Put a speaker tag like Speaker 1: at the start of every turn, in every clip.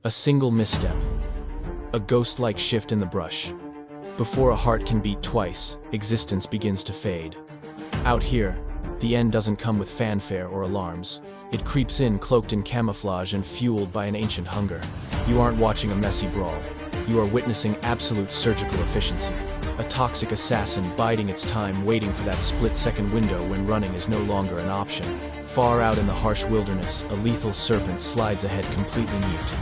Speaker 1: A single misstep. A ghost-like shift in the brush. Before a heart can beat twice, existence begins to fade. Out here, the end doesn't come with fanfare or alarms. It creeps in cloaked in camouflage and fueled by an ancient hunger. You aren't watching a messy brawl. You are witnessing absolute surgical efficiency. A toxic assassin biding its time, waiting for that split-second window when running is no longer an option. Far out in the harsh wilderness, a lethal serpent slides ahead completely mute.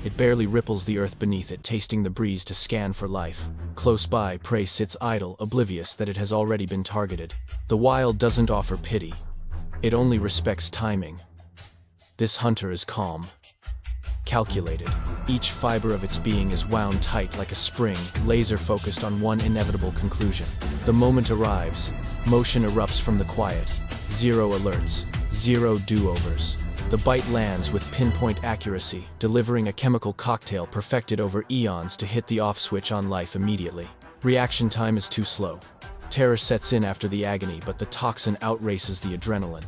Speaker 1: It barely ripples the earth beneath it, tasting the breeze to scan for life. Close by, prey sits idle, oblivious that it has already been targeted. The wild doesn't offer pity. It only respects timing. This hunter is calm, calculated. Each fiber of its being is wound tight like a spring, laser-focused on one inevitable conclusion. The moment arrives, motion erupts from the quiet. Zero alerts, zero do-overs. The bite lands with pinpoint accuracy, delivering a chemical cocktail perfected over eons to hit the off switch on life immediately. Reaction time is too slow. Terror sets in after the agony, but the toxin outraces the adrenaline.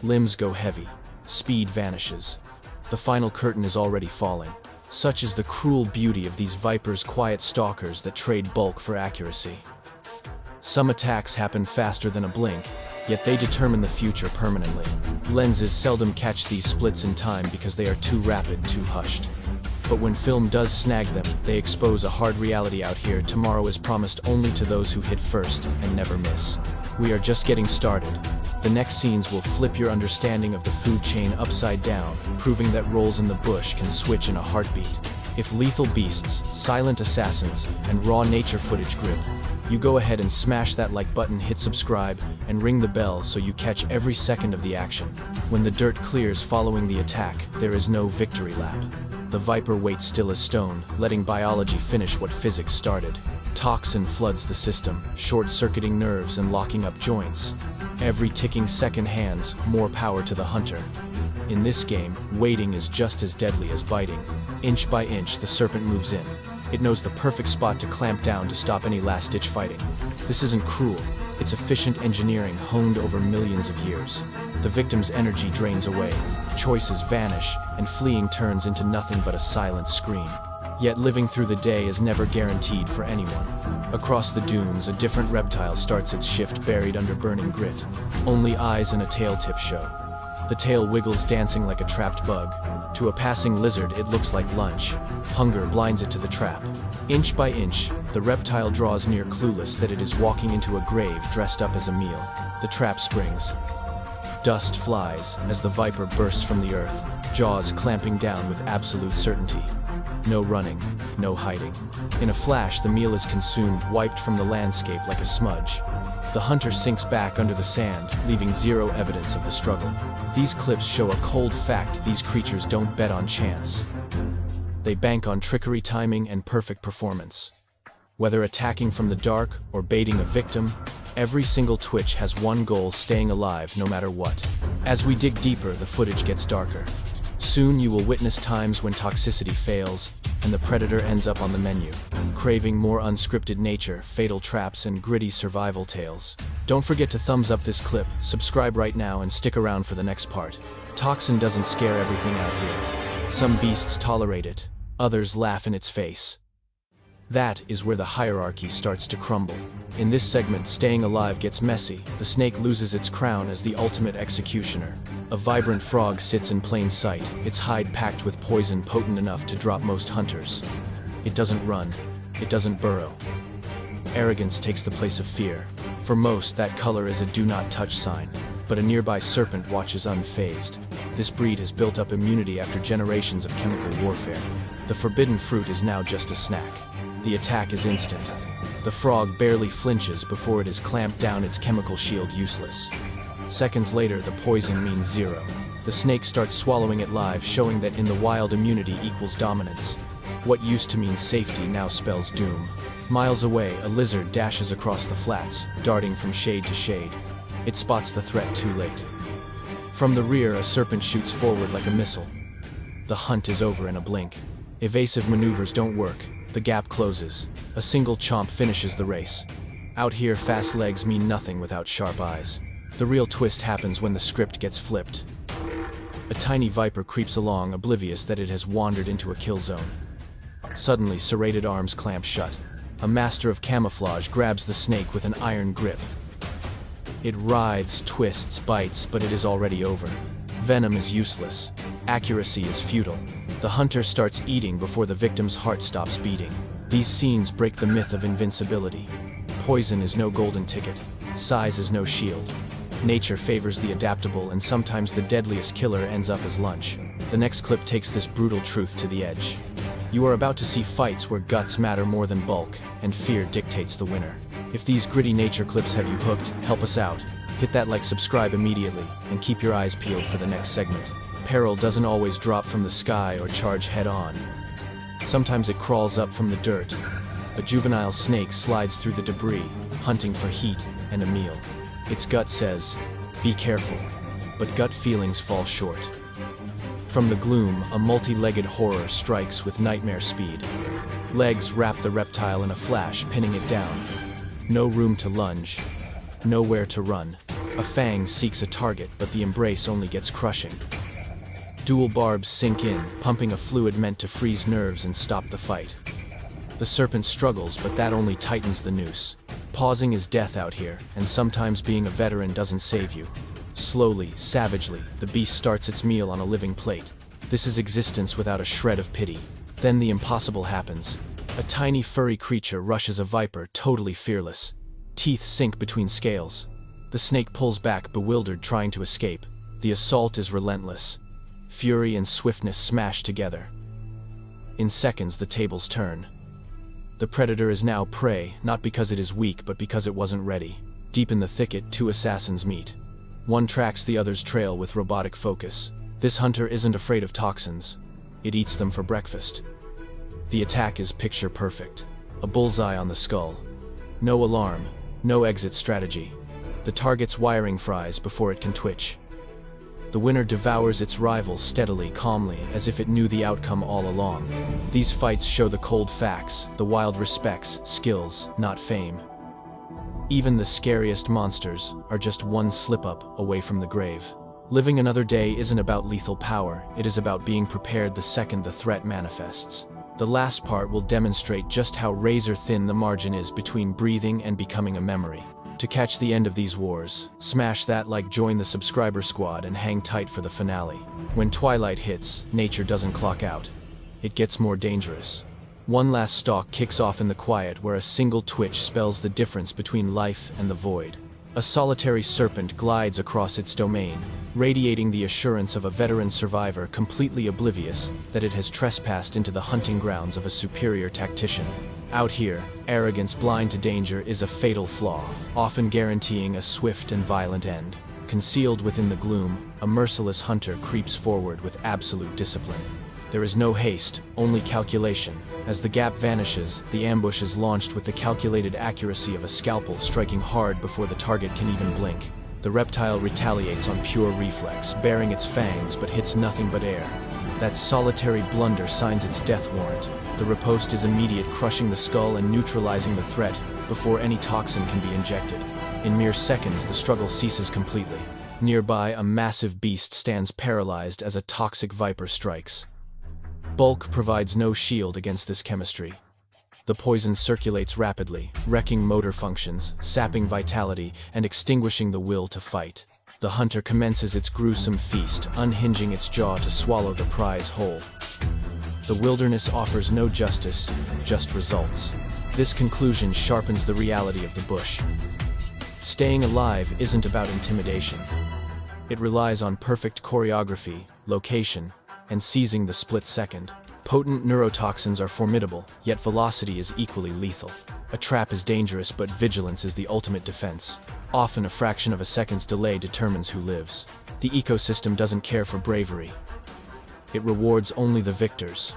Speaker 1: Limbs go heavy. Speed vanishes. The final curtain is already falling. Such is the cruel beauty of these vipers, quiet stalkers that trade bulk for accuracy. Some attacks happen faster than a blink, yet they determine the future permanently. Lenses seldom catch these splits in time because they are too rapid, too hushed. But when film does snag them, they expose a hard reality out here. Tomorrow is promised only to those who hit first and never miss. We are just getting started. The next scenes will flip your understanding of the food chain upside down, proving that roles in the bush can switch in a heartbeat. If lethal beasts, silent assassins, and raw nature footage grip, you go ahead and smash that like button, hit subscribe, and ring the bell so you catch every second of the action. When the dirt clears following the attack, there is no victory lap. The viper waits still as stone, letting biology finish what physics started. Toxin floods the system, short-circuiting nerves and locking up joints. Every ticking second hands more power to the hunter. In this game, waiting is just as deadly as biting. Inch by inch, the serpent moves in. It knows the perfect spot to clamp down to stop any last-ditch fighting. This isn't cruel. It's efficient engineering honed over millions of years. The victim's energy drains away, choices vanish, and fleeing turns into nothing but a silent scream. Yet living through the day is never guaranteed for anyone. Across the dunes, a different reptile starts its shift buried under burning grit. Only eyes and a tail tip show. The tail wiggles, dancing like a trapped bug. To a passing lizard, it looks like lunch. Hunger blinds it to the trap. Inch by inch, the reptile draws near, clueless that it is walking into a grave dressed up as a meal. The trap springs. Dust flies as the viper bursts from the earth, jaws clamping down with absolute certainty. No running, no hiding. In a flash, the meal is consumed, wiped from the landscape like a smudge. The hunter sinks back under the sand, leaving zero evidence of the struggle. These clips show a cold fact: these creatures don't bet on chance. They bank on trickery, timing, and perfect performance. Whether attacking from the dark or baiting a victim, every single twitch has one goal: staying alive no matter what. As we dig deeper, the footage gets darker. Soon you will witness times when toxicity fails, and the predator ends up on the menu, craving more unscripted nature, fatal traps, and gritty survival tales. Don't forget to thumbs up this clip, subscribe right now, and stick around for the next part. Toxin doesn't scare everything out here. Some beasts tolerate it, others laugh in its face. That is where the hierarchy starts to crumble. In this segment, staying alive gets messy. The snake loses its crown as the ultimate executioner. A vibrant frog sits in plain sight, its hide packed with poison potent enough to drop most hunters. It doesn't run. It doesn't burrow. Arrogance takes the place of fear. For most, that color is a do not touch sign, but a nearby serpent watches unfazed. This breed has built up immunity after generations of chemical warfare. The forbidden fruit is now just a snack. The attack is instant. The frog barely flinches before it is clamped down, its chemical shield useless. Seconds later, the poison means zero. The snake starts swallowing it live, showing that in the wild, immunity equals dominance. What used to mean safety now spells doom. Miles away, a lizard dashes across the flats, darting from shade to shade. It spots the threat too late. From the rear, a serpent shoots forward like a missile. The hunt is over in a blink. Evasive maneuvers don't work. The gap closes. A single chomp finishes the race. Out here, fast legs mean nothing without sharp eyes. The real twist happens when the script gets flipped. A tiny viper creeps along, oblivious that it has wandered into a kill zone. Suddenly, serrated arms clamp shut. A master of camouflage grabs the snake with an iron grip. It writhes, twists, bites, but it is already over. Venom is useless. Accuracy is futile. The hunter starts eating before the victim's heart stops beating. These scenes break the myth of invincibility. Poison is no golden ticket. Size is no shield. Nature favors the adaptable, and sometimes the deadliest killer ends up as lunch. The next clip takes this brutal truth to the edge. You are about to see fights where guts matter more than bulk, and fear dictates the winner. If these gritty nature clips have you hooked, help us out. Hit that like, subscribe immediately, and keep your eyes peeled for the next segment. Peril doesn't always drop from the sky or charge head-on. Sometimes it crawls up from the dirt. A juvenile snake slides through the debris, hunting for heat and a meal. Its gut says, "Be careful," but gut feelings fall short. From the gloom, a multi-legged horror strikes with nightmare speed. Legs wrap the reptile in a flash, pinning it down. No room to lunge. Nowhere to run. A fang seeks a target, but the embrace only gets crushing. Dual barbs sink in, pumping a fluid meant to freeze nerves and stop the fight. The serpent struggles, but that only tightens the noose. Pausing is death out here, and sometimes being a veteran doesn't save you. Slowly, savagely, the beast starts its meal on a living plate. This is existence without a shred of pity. Then the impossible happens. A tiny furry creature rushes a viper, totally fearless. Teeth sink between scales. The snake pulls back, bewildered, trying to escape. The assault is relentless. Fury and swiftness smash together. In seconds, the tables turn. The predator is now prey, not because it is weak, but because it wasn't ready. Deep in the thicket, two assassins meet. One tracks the other's trail with robotic focus. This hunter isn't afraid of toxins. It eats them for breakfast. The attack is picture perfect. A bullseye on the skull. No alarm, no exit strategy. The target's wiring fries before it can twitch. The winner devours its rival steadily, calmly, as if it knew the outcome all along. These fights show the cold facts, the wild respects, skills, not fame. Even the scariest monsters are just one slip-up away from the grave. Living another day isn't about lethal power, it is about being prepared the second the threat manifests. The last part will demonstrate just how razor-thin the margin is between breathing and becoming a memory. To catch the end of these wars, smash that like, join the subscriber squad, and hang tight for the finale. When twilight hits, nature doesn't clock out. It gets more dangerous. One last stalk kicks off in the quiet, where a single twitch spells the difference between life and the void. A solitary serpent glides across its domain, radiating the assurance of a veteran survivor completely oblivious that it has trespassed into the hunting grounds of a superior tactician. Out here, arrogance blind to danger is a fatal flaw, often guaranteeing a swift and violent end. Concealed within the gloom, a merciless hunter creeps forward with absolute discipline. There is no haste, only calculation. As the gap vanishes, the ambush is launched with the calculated accuracy of a scalpel striking hard before the target can even blink. The reptile retaliates on pure reflex, baring its fangs but hits nothing but air. That solitary blunder signs its death warrant. The riposte is immediate, crushing the skull and neutralizing the threat before any toxin can be injected. In mere seconds, the struggle ceases completely. Nearby, a massive beast stands paralyzed as a toxic viper strikes. Bulk provides no shield against this chemistry. The poison circulates rapidly, wrecking motor functions, sapping vitality, and extinguishing the will to fight. The hunter commences its gruesome feast, unhinging its jaw to swallow the prize whole. The wilderness offers no justice, just results. This conclusion sharpens the reality of the bush. Staying alive isn't about intimidation. It relies on perfect choreography, location, and seizing the split second. Potent neurotoxins are formidable, yet velocity is equally lethal. A trap is dangerous, but vigilance is the ultimate defense. Often a fraction of a second's delay determines who lives. The ecosystem doesn't care for bravery. It rewards only the victors.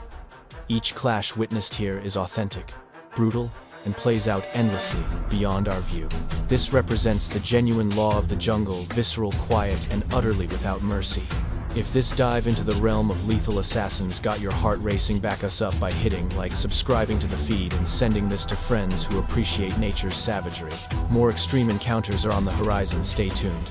Speaker 1: Each clash witnessed here is authentic, brutal, and plays out endlessly beyond our view. This represents the genuine law of the jungle, visceral, quiet, and utterly without mercy. If this dive into the realm of lethal assassins got your heart racing, back us up by hitting like, subscribing to the feed, and sending this to friends who appreciate nature's savagery. More extreme encounters are on the horizon, stay tuned.